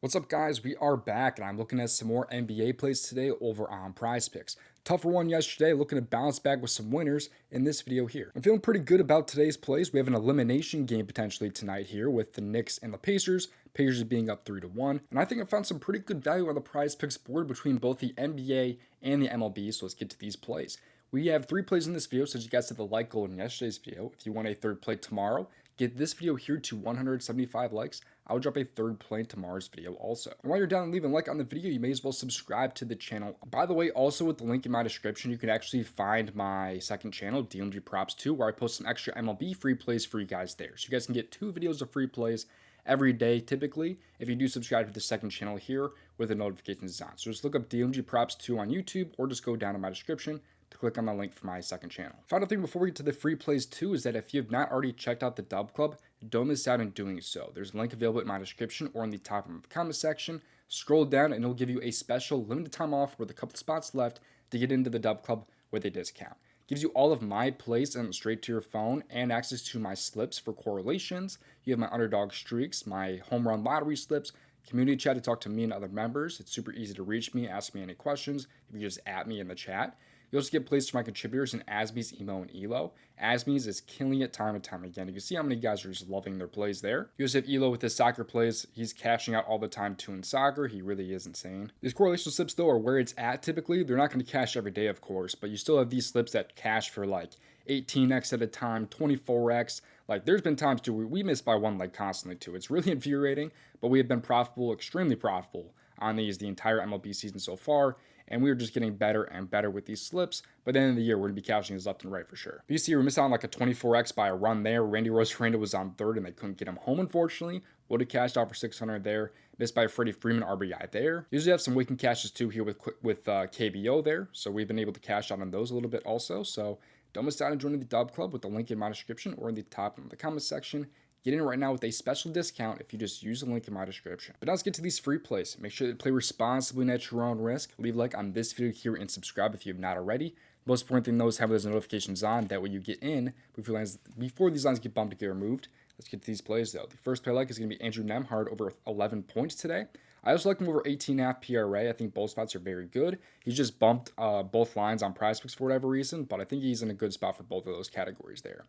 What's up, guys? We are back, and I'm looking at some more NBA plays today over on PrizePicks. Tougher one yesterday, looking to bounce back with some winners in this video here. I'm feeling pretty good about today's plays. We have an elimination game potentially tonight here with the Knicks and the Pacers. Pacers being up 3-1, and I think I found some pretty good value on the PrizePicks board between both the NBA and the MLB. So let's get to these plays. We have 3 plays in this video, so as you guys hit the like goal in yesterday's video. If you want a third play tomorrow, get this video here to 175 likes. I'll drop a third play in tomorrow's video also. And while you're down and leaving a like on the video, you may as well subscribe to the channel. By the way, also with the link in my description, you can actually find my second channel, DOMG Props 2, where I post some extra MLB free plays for you guys there. So you guys can get 2 videos of free plays every day, typically, if you do subscribe to the second channel here with the notifications on. So just look up DOMG Props 2 on YouTube, or just go down in my description to click on the link for my second channel. Final thing before we get to the free plays too is that if you have not already checked out the DubClub, don't miss out in doing so. There's a link available in my description or in the top of the comment section. Scroll down and it'll give you a special limited time offer with a couple spots left to get into the DubClub with a discount. Gives you all of my plays sent straight to your phone and access to my slips for correlations. You have my underdog streaks, my home run lottery slips, community chat to talk to me and other members. It's super easy to reach me, ask me any questions. You can just at me in the chat. You also get plays from my contributors in Asby's, Emo, and Elo. Asby's is killing it time and time again. You can see how many guys are just loving their plays there. You also have Elo with his soccer plays. He's cashing out all the time too in soccer. He really is insane. These correlation slips, though, are where it's at typically. They're not going to cash every day, of course, but you still have these slips that cash for like 18x at a time, 24x. Like, there's been times too where we miss by one leg constantly too. It's really infuriating, but we have been profitable, extremely profitable on these the entire MLB season so far. And we are just getting better and better with these slips. By the end of the year, we're going to be cashing these left and right for sure. But you see, we're missing out on like a 24x by a run there. Randy Rosarena was on third, and they couldn't get him home, unfortunately. Would have cashed out for 600 there. Missed by Freddie Freeman RBI there. Usually have some weekend cashes too here with KBO there. So we've been able to cash out on those a little bit also. So don't miss out on joining the DubClub with the link in my description or in the top of the comment section. Get in right now with a special discount if you just use the link in my description. But now let's get to these free plays. Make sure to play responsibly and at your own risk. Leave a like on this video here and subscribe if you have not already. Most important thing though is have those notifications on. That way you get in before these lines get bumped to get removed. Let's get to these plays though. The first play I like is going to be Andrew Nemhard over 11 points today. I also like him over 18.5 PRA. I think both spots are very good. He's just bumped both lines on PrizePicks for whatever reason, but I think he's in a good spot for both of those categories there.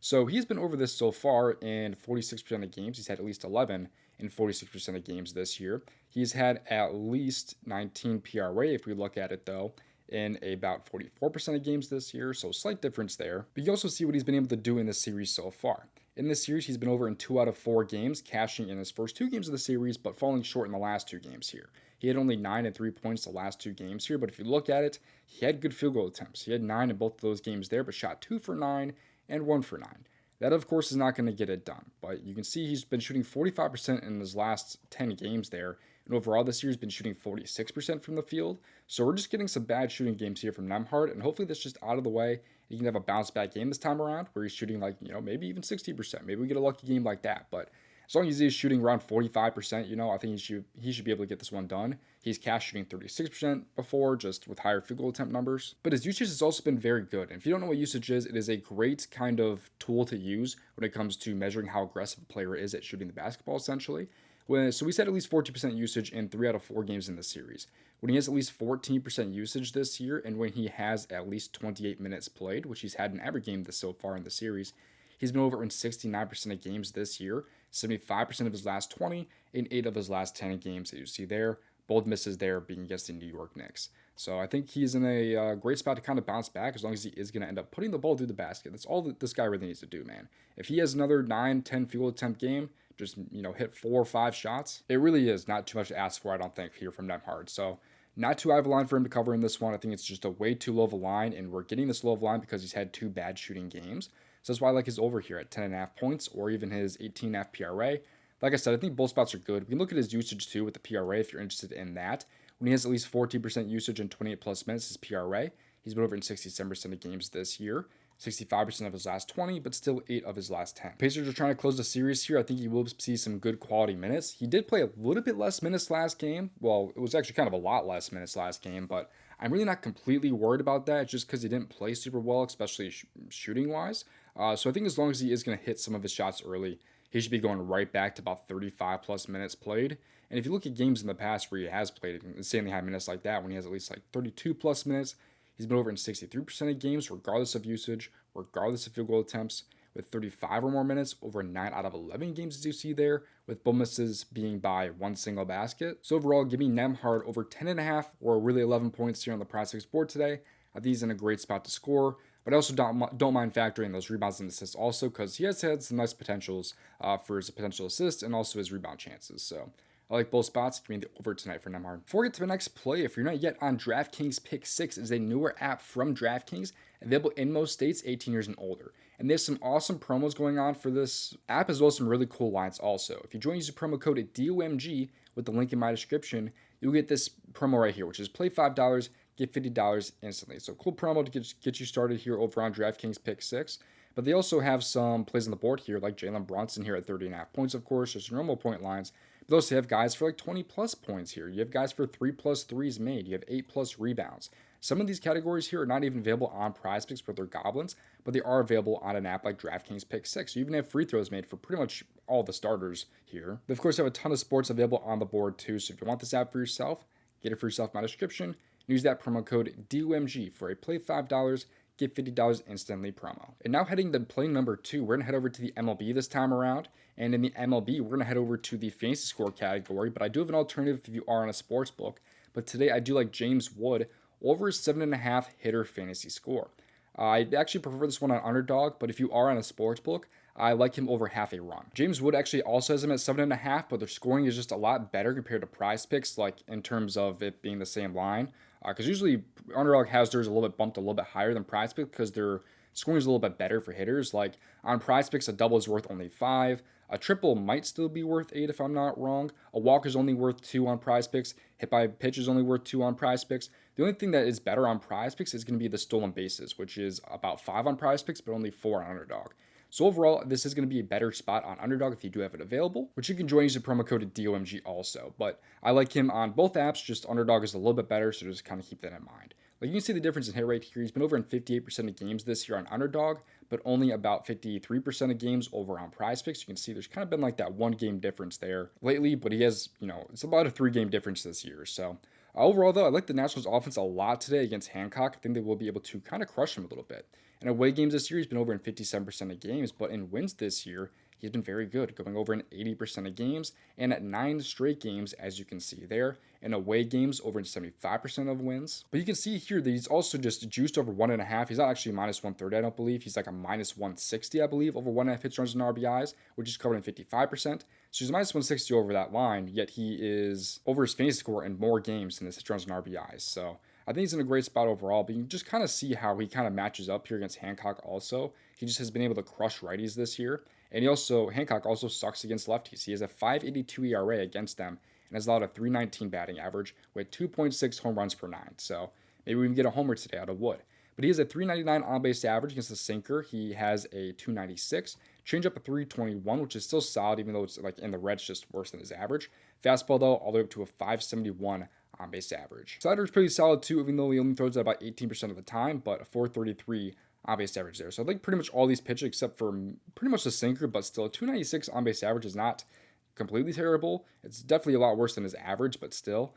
So he's been over this so far in 46% of games. He's had at least 11 in 46% of games this year. He's had at least 19 PRA if we look at it though in about 44% of games this year. So slight difference there. But you also see what he's been able to do in this series so far. In this series, he's been over in 2 out of 4 games, cashing in his first 2 games of the series, but falling short in the last 2 games here. He had only 9 and 3 points the last 2 games here, but if you look at it, he had good field goal attempts. He had 9 in both of those games there, but shot 2 for 9 and 1 for 9. That, of course, is not going to get it done, but you can see he's been shooting 45% in his last 10 games there, and overall this year he's been shooting 46% from the field. So we're just getting some bad shooting games here from Nemhard, and hopefully that's just out of the way. He can have a bounce back game this time around where he's shooting like, maybe even 60%. Maybe we get a lucky game like that, but as long as he's shooting around 45%, I think he should be able to get this one done. He's cash shooting 36% before, just with higher field goal attempt numbers. But his usage has also been very good. And if you don't know what usage is, it is a great kind of tool to use when it comes to measuring how aggressive a player is at shooting the basketball, essentially. So we said at least 40% usage in 3 out of 4 games in this series. When he has at least 14% usage this year, and when he has at least 28 minutes played, which he's had in every game so far in the series, he's been over in 69% of games this year, 75% of his last 20, and 8 of his last 10 games that you see there. Both misses there being against the New York Knicks. So I think he's in a great spot to kind of bounce back as long as he is going to end up putting the ball through the basket. That's all that this guy really needs to do, man. If he has another 9, 10 field attempt game, just, hit 4 or 5 shots, it really is not too much to ask for, I don't think, here from Nemhard. So not too high of a line for him to cover in this one. I think it's just a way too low of a line, and we're getting this low of a line because he's had 2 bad shooting games. So that's why I like his over here at 10.5 points or even his 18.5 PRA. Like I said, I think both spots are good. We can look at his usage too with the PRA if you're interested in that. When he has at least 14% usage in 28 plus minutes, his PRA, he's been over in 67% of games this year. 65% of his last 20, but still 8 of his last 10. Pacers are trying to close the series here. I think he will see some good quality minutes. He did play a little bit less minutes last game. Well, it was actually kind of a lot less minutes last game, but I'm really not completely worried about that just because he didn't play super well, especially shooting-wise. So I think as long as he is going to hit some of his shots early, he should be going right back to about 35 plus minutes played. And if you look at games in the past where he has played insanely high minutes like that, when he has at least like 32 plus minutes, he's been over in 63% of games, regardless of usage, regardless of field goal attempts, with 35 or more minutes over 9 out of 11 games, as you see there, with bonuses being by one single basket. So overall, give me Nembhard over 10.5 or really 11 points here on the PrizePicks board today. I think he's in a great spot to score, but I also don't mind factoring those rebounds and assists also, because he has had some nice potentials for his potential assists and also his rebound chances. So I like both spots. Give me the over tonight for Nembhard. Before we get to the next play, if you're not yet on DraftKings, Pick 6 is a newer app from DraftKings, available in most states 18 years and older. And there's some awesome promos going on for this app, as well as some really cool lines also. If you join using promo code DOMG with the link in my description, you'll get this promo right here, which is play $5, get $50 instantly. So cool promo to get you started here over on DraftKings Pick 6. But they also have some plays on the board here, like Jalen Brunson here at 30.5 points, of course. There's normal point lines. But they also have guys for like 20 plus points here. You have guys for 3 plus threes made. You have 8 plus rebounds. Some of these categories here are not even available on PrizePicks with their goblins, but they are available on an app like DraftKings Pick 6. You even have free throws made for pretty much all the starters here. They, of course, have a ton of sports available on the board too, so if you want this app for yourself, get it for yourself in my description, and use that promo code DOMG for a play $5, get $50 instantly promo. And now heading to play number 2, we're going to head over to the MLB this time around. And in the MLB, we're going to head over to the fantasy score category, but I do have an alternative if you are on a sports book. But today I do like James Wood over 7.5 hitter fantasy score. I actually prefer this one on underdog, but if you are on a sports book, I like him over half a run. James Wood actually also has him at 7.5, but their scoring is just a lot better compared to PrizePicks, like in terms of it being the same line. Because usually underdog has theirs a little bit bumped a little bit higher than PrizePicks because their scoring is a little bit better for hitters. Like on PrizePicks, a double is worth only 5. A triple might still be worth 8 if I'm not wrong. A walk is only worth 2 on PrizePicks. Hit by pitch is only worth 2 on PrizePicks. The only thing that is better on PrizePicks is going to be the stolen bases, which is about 5 on PrizePicks, but only 4 on underdog. So overall, this is going to be a better spot on underdog if you do have it available, which you can join using promo code DOMG also. But I like him on both apps, just underdog is a little bit better, so just kind of keep that in mind. Like you can see the difference in hit rate here. He's been over in 58% of games this year on underdog, but only about 53% of games over on PrizePicks. You can see there's kind of been like that 1 game difference there lately, but he has, it's about a 3 game difference this year. So overall, though, I like the Nationals offense a lot today against Hancock. I think they will be able to kind of crush him a little bit. In away games this year, he's been over in 57% of games, but in wins this year, he's been very good, going over in 80% of games, and at 9 straight games, as you can see there. In away games, over in 75% of wins. But you can see here that he's also just juiced over 1.5. He's not actually minus 130, I don't believe. He's like a minus 160, I believe, over 1.5 hits, runs, and RBIs, which is covered in 55%. So he's minus 160 over that line, yet he is over his fantasy score in more games than his hits, runs, and RBIs. So I think he's in a great spot overall, but you can just kind of see how he kind of matches up here against Hancock also. He just has been able to crush righties this year. And Hancock also sucks against lefties. He has a 5.82 ERA against them and has allowed a 3.19 batting average with 2.6 home runs per 9. So maybe we can get a homer today out of Wood. But he has a 3.99 on-base average against the sinker. He has a 2.96. Changeup a 3.21, which is still solid, even though it's like in the red, it's just worse than his average. Fastball, though, all the way up to a 5.71 on-base average. Slider is pretty solid, too, even though he only throws it about 18% of the time, but a 4.33 on-base average there. So I think pretty much all these pitches, except for pretty much the sinker, but still a 2.96 on-base average is not completely terrible. It's definitely a lot worse than his average, but still.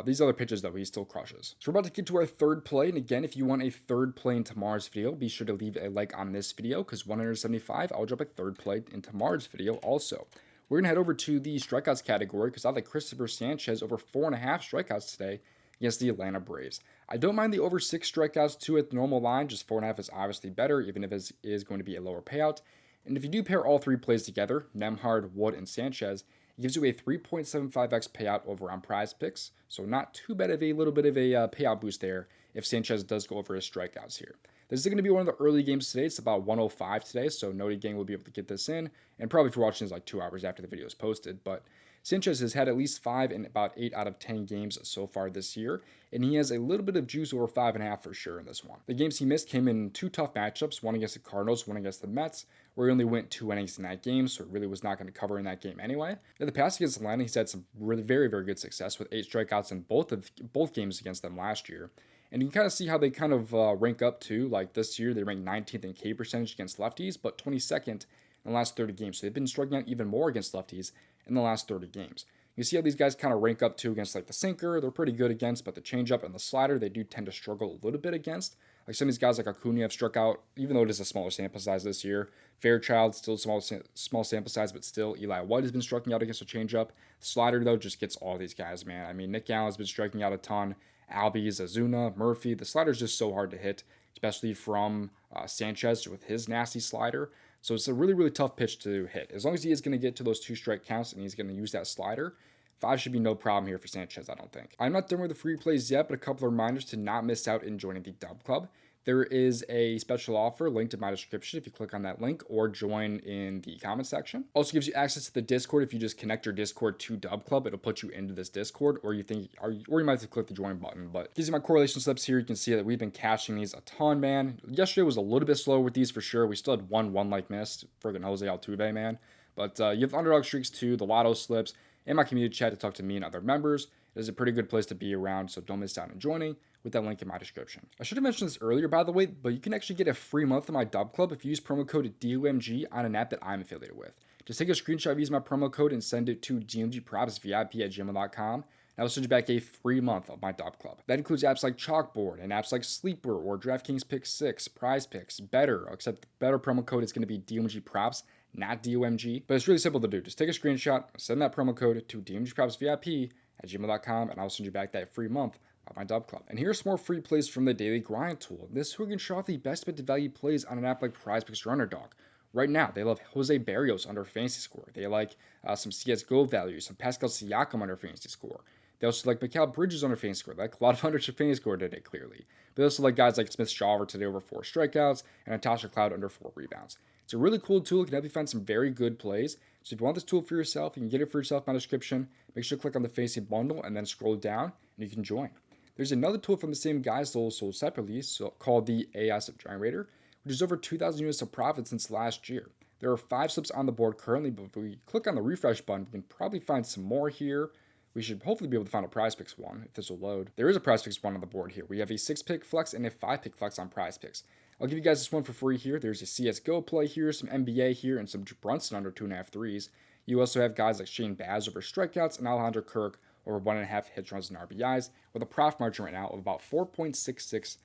These other pitches, though, he still crushes. So we're about to get to our third play, and again, if you want a third play in tomorrow's video, be sure to leave a like on this video, because 175, I'll drop a third play in tomorrow's video also. We're going to head over to the strikeouts category, because I like Christopher Sanchez over 4.5 strikeouts today against the Atlanta Braves. I don't mind the over 6 strikeouts too at the normal line, just 4.5 is obviously better, even if it is going to be a lower payout. And if you do pair all 3 plays together, Nembhard, Wood, and Sanchez, it gives you a 3.75x payout over on PrizePicks. So not too bad of a little bit of a payout boost there if Sanchez does go over his strikeouts here. This is going to be one of the early games today. It's about 1:05 today, so Noti Gang will be able to get this in. And probably if you're watching this like 2 hours after the video is posted. But Sanchez has had at least 5 in about 8 out of 10 games so far this year, and he has a little bit of juice over 5.5 for sure in this one. The games he missed came in 2 tough matchups, one against the Cardinals, one against the Mets, where he only went 2 innings in that game, so it really was not going to cover in that game anyway. In the past against Atlanta, he's had some really very, very good success with 8 strikeouts in both games against them last year. And you can kind of see how they kind of rank up too. Like this year, they ranked 19th in K percentage against lefties, but 22nd in the last 30 games. So they've been striking out even more against lefties in the last 30 games. You You see how these guys kind of rank up too against like the sinker, they're pretty good against, but the changeup and the slider, they do tend to struggle a little bit against. Like some of these guys like Acuna have struck out, even though it is a smaller sample size this year. Fairchild, still small sample size, but still Eli White has been striking out against a changeup. Slider, though, just gets all these guys, man. I mean, Nick Allen's been striking out a ton. Albies, Azuna, Murphy. The slider's just so hard to hit, especially from Sanchez with his nasty slider. So it's a really, really tough pitch to hit. As long as he is going to get to those 2-strike counts and he's going to use that slider, 5 should be no problem here for Sanchez, I don't think. I'm not done with the free plays yet, but a couple of reminders to not miss out in joining the DubClub. There is a special offer linked in my description if you click on that link or join in the comment section. Also gives you access to the Discord. If you just connect your Discord to DubClub, it'll put you into this Discord, or you might have to click the join button. But gives you my correlation slips here. You can see that we've been cashing these a ton, man. Yesterday was a little bit slower with these for sure. We still had one like missed. Friggin' Jose Altuve, man. But you have the underdog streaks too, the lotto slips, and my community chat to talk to me and other members. It is a pretty good place to be around, so don't miss out on joining with that link in my description. I should have mentioned this earlier, by the way, but you can actually get a free month of my DubClub if you use promo code DOMG on an app that I'm affiliated with. Just take a screenshot of using my promo code and send it to domgpropsvip@gmail.com. I'll send you back a free month of my DubClub. That includes apps like Chalkboard and apps like Sleeper or DraftKings Pick 6, PrizePicks, Better, except the Better promo code is going to be DOMGProps, not DOMG. But it's really simple to do. Just take a screenshot, send that promo code to domgpropsvip@gmail.com, and I'll send you back that free month of my DubClub. And here's some more free plays from the Daily Grind tool. This is who can show off the best bet to value plays on an app like PrizePicks or Underdog. Right now, they love Jose Barrios under fantasy score. They like some CSGO values, some Pascal Siakam under fantasy score. They also like Mikal Bridges under fantasy score. They like a lot of under fantasy score today, clearly. But they also like guys like Smith Shawver today over 4 strikeouts and Natasha Cloud under 4 rebounds. It's a really cool tool. It can help you find some very good plays. So if you want this tool for yourself, you can get it for yourself in my description. Make sure to click on the fantasy bundle and then scroll down and you can join. There's another tool from the same guys sold separately called the AI Slip Generator, which is over 2,000 units of profit since last year. There are 5 slips on the board currently, but if we click on the refresh button, we can probably find some more here. We should hopefully be able to find a PrizePicks one if this will load. There is a PrizePicks one on the board here. We have a 6-pick flex and a 5-pick flex on PrizePicks. I'll give you guys this one for free here. There's a CSGO play here, some NBA here, and some Brunson under 2.5 threes. You also have guys like Shane Baz over strikeouts and Alejandro Kirk over 1.5 hits, runs, and RBIs with a profit margin right now of about 4.66%.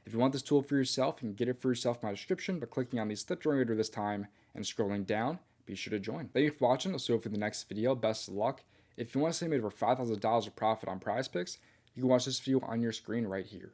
If you want this tool for yourself, you can get it for yourself in my description by clicking on the slip generator this time and scrolling down. Be sure to join. Thank you for watching. I'll see you for the next video. Best of luck. If you want to see me over $5,000 of profit on PrizePicks, you can watch this video on your screen right here.